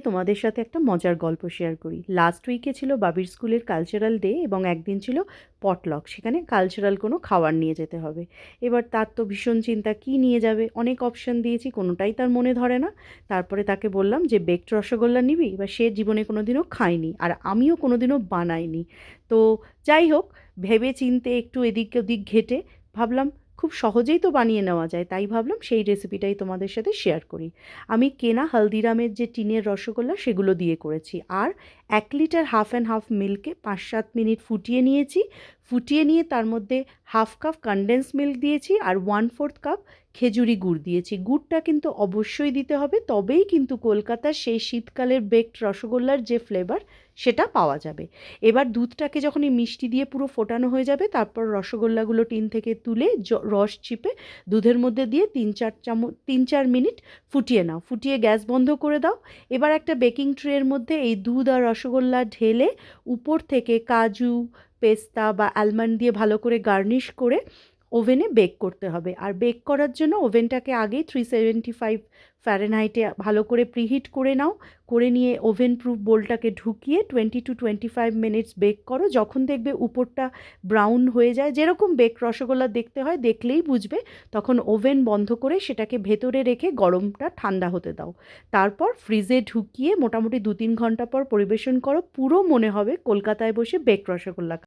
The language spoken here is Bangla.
তোমাদের সাথে একটা মজার গল্প শেয়ার করি। লাস্ট উইকে ছিল বাবির স্কুলের কালচারাল ডে এবং একদিন ছিল পটলক। সেখানে কালচারাল কোনো খাবার নিয়ে যেতে হবে। এবার তার তো ভীষণ চিন্তা, কী নিয়ে যাবে। অনেক অপশান দিয়েছি, কোনোটাই তার মনে ধরে না। তারপরে তাকে বললাম যে বেকড রসগোল্লা নিবি। এবার সে জীবনে কোনো দিনও খায়নি, আর আমিও কোনো দিনও বানাইনি। তো যাই হোক, ভেবে চিন্তে একটু এদিক ওদিক ঘেটে ভাবলাম খুব সহজেই তো বানিয়ে নেওয়া যায়, তাই ভাবলাম সেই রেসিপিটাই তোমাদের সাথে শেয়ার করি। আমি কেনা হালদিরামের যে টিনের রসগোল্লা সেগুলো দিয়ে করেছি, আর 1 লিটার হাফ অ্যান্ড হাফ মিল্কে 5-7 মিনিট ফুটিয়ে নিয়েছি। ফুটিয়ে নিয়ে তার মধ্যে হাফ কাপ কনডেন্স মিল্ক দিয়েছি, আর 1/4 কাপ খেজুরি গুড় দিয়েছি। গুড়টা কিন্তু অবশ্যই দিতে হবে, তবেই কিন্তু কলকাতার সেই শীতকালের বেকড রসগোল্লার যে ফ্লেভার সেটা পাওয়া যাবে। এবার দুধটাকে যখন এই মিষ্টি দিয়ে পুরো ফোটানো হয়ে যাবে, তারপর রসগোল্লাগুলো টিন থেকে তুলে রস চিপে দুধের মধ্যে দিয়ে 3-4 মিনিট ফুটিয়ে নাও। ফুটিয়ে গ্যাস বন্ধ করে দাও। এবার একটা বেকিং ট্রের মধ্যে এই দুধ আর রসগোল্লা ঢেলে উপর থেকে কাজু, পেস্তা বা আলমন্ড দিয়ে ভালো করে গার্নিশ করে ওভেনে বেক করতে হবে। আর বেক করার জন্য ওভেনটাকে আগেই 375 ফ্যারেনহাইটে ভালো করে প্রিহিট করে নাও। করে নিয়ে ওভেন প্রুফ বোলটাকে ঢুকিয়ে 20-25 মিনিটস বেক করো। যখন দেখবে উপরটা ব্রাউন হয়ে যায়, যেরকম বেক রসগোল্লা দেখতে হয়, দেখলেই বুঝবে, তখন ওভেন বন্ধ করে সেটাকে ভেতরে রেখে গরমটা ঠান্ডা হতে দাও। তারপর ফ্রিজে ঢুকিয়ে মোটামুটি 2-3 ঘন্টা পর পরিবেশন করো। পুরো মনে হবে কলকাতায় বসে বেক রসগোল্লা